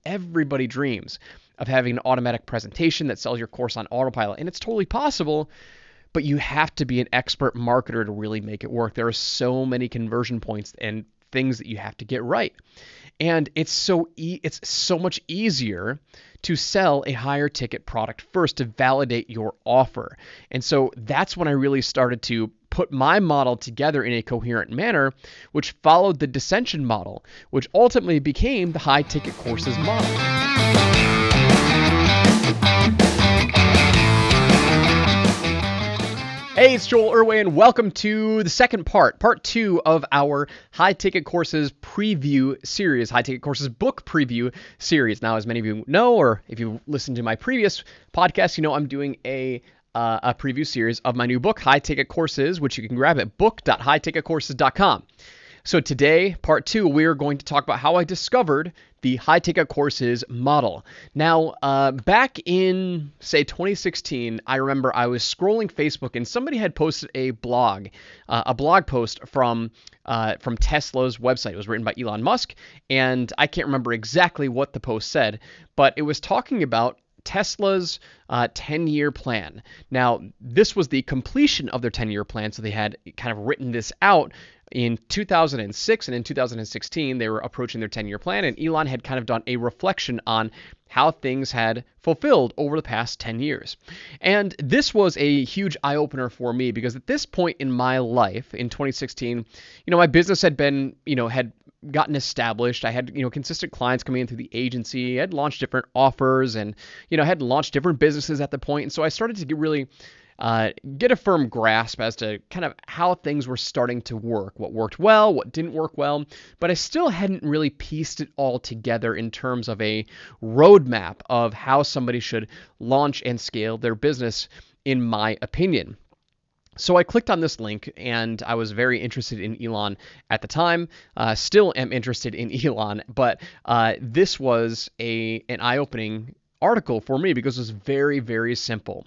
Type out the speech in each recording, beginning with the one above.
everybody dreams of having an automatic presentation that sells your course on autopilot, and it's totally possible, but you have to be an expert marketer to really make it work. There are so many conversion points and things that you have to get right. And it's so much easier to sell a higher ticket product first to validate your offer. And so that's when I really started to put my model together in a coherent manner, which followed the dissension model, which ultimately became the high ticket courses model. Hey, it's Joel Irway, and welcome to the second part 2 of our High Ticket Courses preview series, High Ticket Courses book preview series. Now, as many of you know, or if you listened to my previous podcast, you know I'm doing a preview series of my new book, High Ticket Courses, which you can grab at book.highticketcourses.com. So today, part 2, we're going to talk about how I discovered the high ticket courses model. Now, back in, say, 2016, I remember I was scrolling Facebook and somebody had posted a blog post from Tesla's website. It was written by Elon Musk, and I can't remember exactly what the post said, but it was talking about Tesla's 10-year plan. Now, this was the completion of their 10-year plan, so they had kind of written this out in 2006, and in 2016, they were approaching their 10-year plan, and Elon had kind of done a reflection on how things had fulfilled over the past 10 years. And this was a huge eye-opener for me because at this point in my life, in 2016, my business had been, had gotten established. I had, consistent clients coming in through the agency. I had launched different offers and, had launched different businesses at the point. And so I started to get a firm grasp as to kind of how things were starting to work, what worked well, what didn't work well, but I still hadn't really pieced it all together in terms of a roadmap of how somebody should launch and scale their business, in my opinion. So I clicked on this link, and I was very interested in Elon at the time. Still am interested in Elon, but this was an eye-opening article for me because it was very, very simple.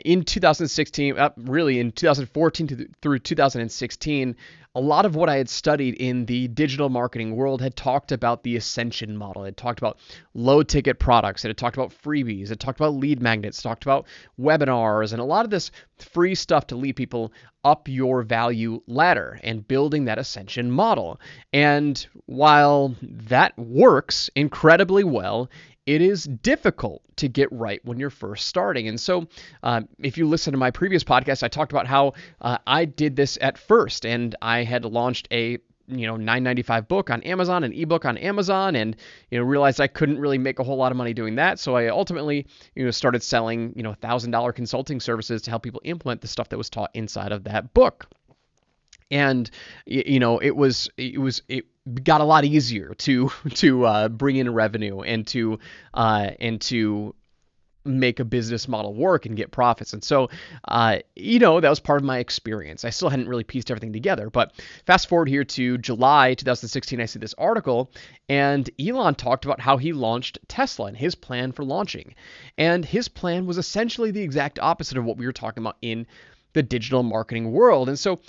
In 2016, really in 2014 through 2016, a lot of what I had studied in the digital marketing world had talked about the ascension model. It talked about low ticket products. It had talked about freebies. It talked about lead magnets. It talked about webinars and a lot of this free stuff to lead people up your value ladder and building that ascension model. And while that works incredibly well, it is difficult to get right when you're first starting. And so if you listen to my previous podcast, I talked about how I did this at first, and I had launched a $9.95 book on Amazon, an ebook on Amazon, and realized I couldn't really make a whole lot of money doing that. So I ultimately started selling $1,000 consulting services to help people implement the stuff that was taught inside of that book. And it got a lot easier to bring in revenue and to make a business model work and get profits. And so, that was part of my experience. I still hadn't really pieced everything together, but fast forward here to July 2016, I see this article, and Elon talked about how he launched Tesla and his plan for launching. And his plan was essentially the exact opposite of what we were talking about in the digital marketing world. And so,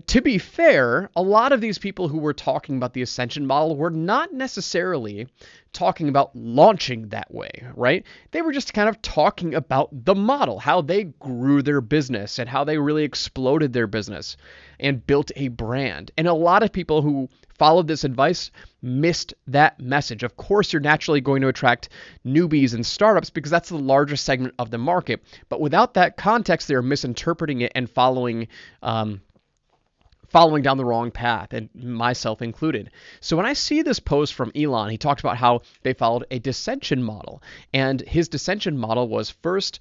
to be fair, a lot of these people who were talking about the ascension model were not necessarily talking about launching that way, right? They were just kind of talking about the model, how they grew their business and how they really exploded their business and built a brand. And a lot of people who followed this advice missed that message. Of course, you're naturally going to attract newbies and startups because that's the largest segment of the market. But without that context, they're misinterpreting it and following down the wrong path, and myself included. So when I see this post from Elon, he talked about how they followed a dissension model, and his dissension model was first,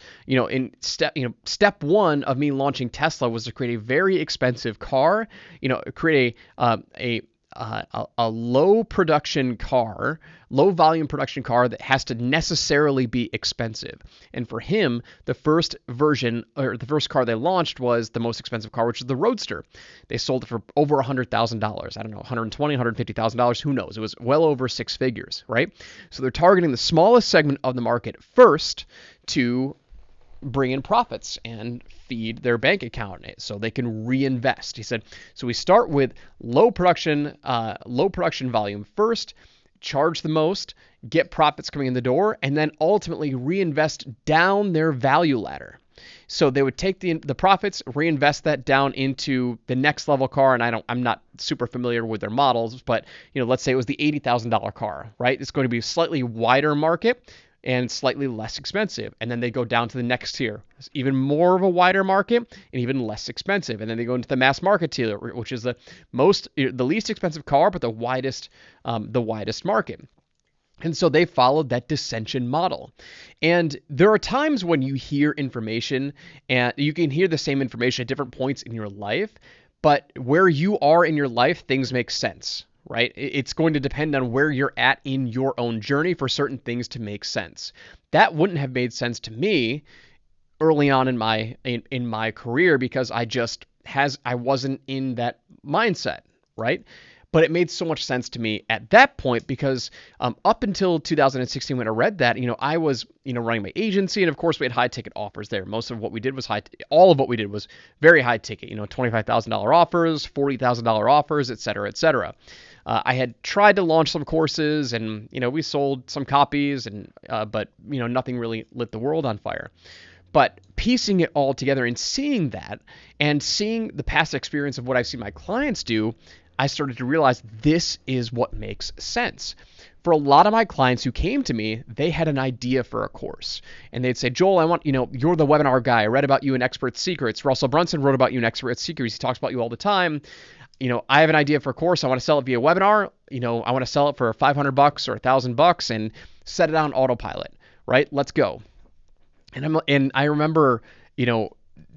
step one of me launching Tesla was to create a very expensive car, create a low volume production car that has to necessarily be expensive. And for him, the first version, or the first car they launched, was the most expensive car, which is the Roadster. They sold it for over $100,000. I don't know, $120,000, $150,000, who knows? It was well over six figures, right? So they're targeting the smallest segment of the market first to bring in profits and feed their bank account so they can reinvest. He said, so we start with low production volume first, charge the most, get profits coming in the door, and then ultimately reinvest down their value ladder. So they would take the profits, reinvest that down into the next level car. And I'm not super familiar with their models, but let's say it was the $80,000 car, right? It's going to be a slightly wider market and slightly less expensive. And then they go down to the next tier. It's even more of a wider market and even less expensive. And then they go into the mass market tier, which is the least expensive car, but the widest market. And so they followed that dissension model. And there are times when you hear information, and you can hear the same information at different points in your life, but where you are in your life, things make sense, right? It's going to depend on where you're at in your own journey for certain things to make sense. That wouldn't have made sense to me early on in my career because I wasn't in that mindset, right? But it made so much sense to me at that point because up until 2016 when I read that, I was, running my agency, and of course we had high ticket offers there. Most of what we did was all of what we did was very high ticket, $25,000 offers, $40,000 offers, et cetera, et cetera. I had tried to launch some courses and, we sold some copies but nothing really lit the world on fire. But piecing it all together and seeing that and seeing the past experience of what I've seen my clients do, I started to realize this is what makes sense. For a lot of my clients who came to me, they had an idea for a course. And they'd say, Joel, I want, you're the webinar guy. I read about you in Expert Secrets. Russell Brunson wrote about you in Expert Secrets. He talks about you all the time. I have an idea for a course. I want to sell it via webinar. I want to sell it for $500 or $1,000 and set it on autopilot, right? Let's go. And I remember,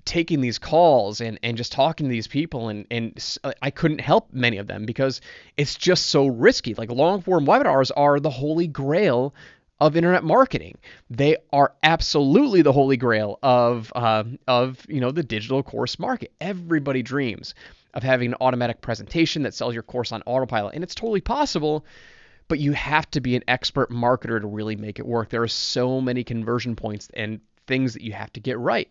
taking these calls and just talking to these people and I couldn't help many of them because it's just so risky. Like long form webinars are the holy grail of internet marketing. They are absolutely the holy grail of the digital course market. Everybody dreams of having an automatic presentation that sells your course on autopilot, and it's totally possible, but you have to be an expert marketer to really make it work. There are so many conversion points and things that you have to get right.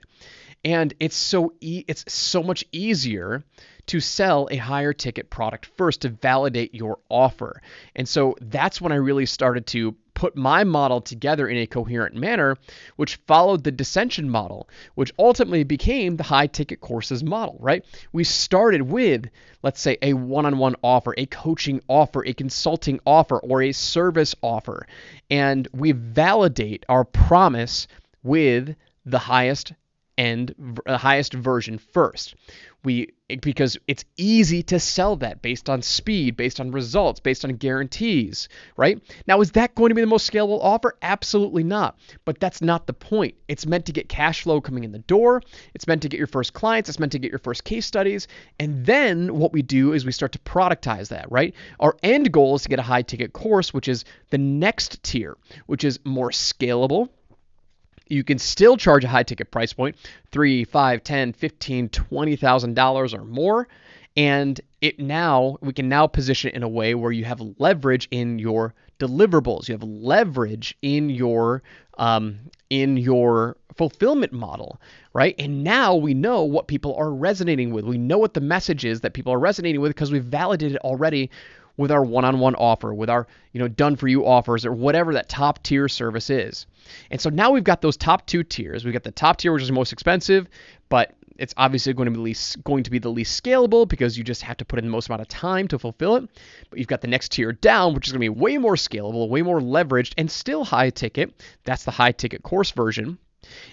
And it's so much easier to sell a higher ticket product first to validate your offer. And so that's when I really started to put my model together in a coherent manner, which followed the dissension model, which ultimately became the high ticket courses model, right? We started with, let's say, a one-on-one offer, a coaching offer, a consulting offer, or a service offer. And we validate our promise with the highest version first. Because it's easy to sell that based on speed, based on results, based on guarantees, right? Now, is that going to be the most scalable offer? Absolutely not. But that's not the point. It's meant to get cash flow coming in the door. It's meant to get your first clients. It's meant to get your first case studies. And then what we do is we start to productize that, right? Our end goal is to get a high ticket course, which is the next tier, which is more scalable. You can still charge a high ticket price point, $3,000, $5,000, $10,000, $15,000, $20,000 or more. And we can now position it in a way where you have leverage in your deliverables. You have leverage in your fulfillment model, right? And now we know what people are resonating with. We know what the message is that people are resonating with because we've validated already with our one-on-one offer, with our done-for-you offers, or whatever that top tier service is. And so now we've got those top two tiers. We've got the top tier, which is the most expensive, but it's obviously going to be the least scalable because you just have to put in the most amount of time to fulfill it. But you've got the next tier down, which is going to be way more scalable, way more leveraged, and still high ticket. That's the high ticket course version.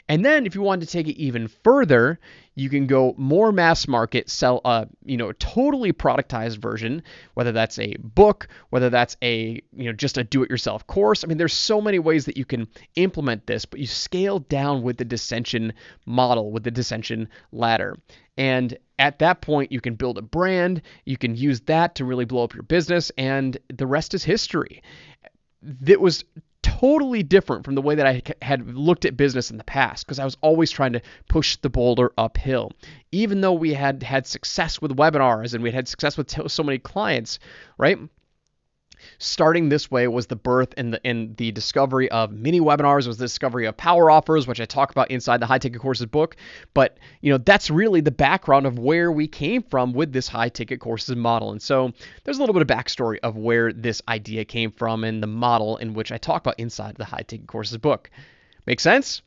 And then if you want to take it even further, you can go more mass market, sell a totally productized version, whether that's a book, whether that's just a do-it-yourself course. I mean, there's so many ways that you can implement this, but you scale down with the dissension model, with the dissension ladder. And at that point, you can build a brand, you can use that to really blow up your business, and the rest is history. That was totally different from the way that I had looked at business in the past because I was always trying to push the boulder uphill. Even though we had success with webinars and we had success with so many clients, right? starting this way was the birth and the discovery of mini webinars, was the discovery of power offers, which I talk about inside the High Ticket Courses book. But, that's really the background of where we came from with this High Ticket Courses model. And so there's a little bit of backstory of where this idea came from and the model in which I talk about inside the High Ticket Courses book. Make sense?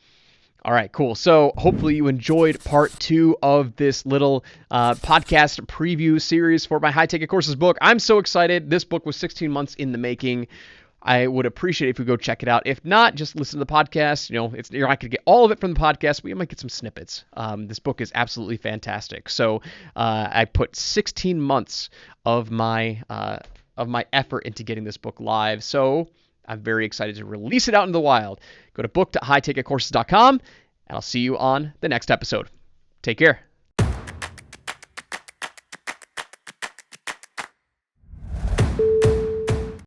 All right, cool. So hopefully you enjoyed part 2 of this little podcast preview series for my High Ticket Courses book. I'm so excited. This book was 16 months in the making. I would appreciate it if you go check it out. If not, just listen to the podcast. You're not going to get all of it from the podcast, but you might get some snippets. This book is absolutely fantastic. So I put 16 months of my effort into getting this book live. So I'm very excited to release it out into the wild. Go to book.highticketcourses.com, and I'll see you on the next episode. Take care.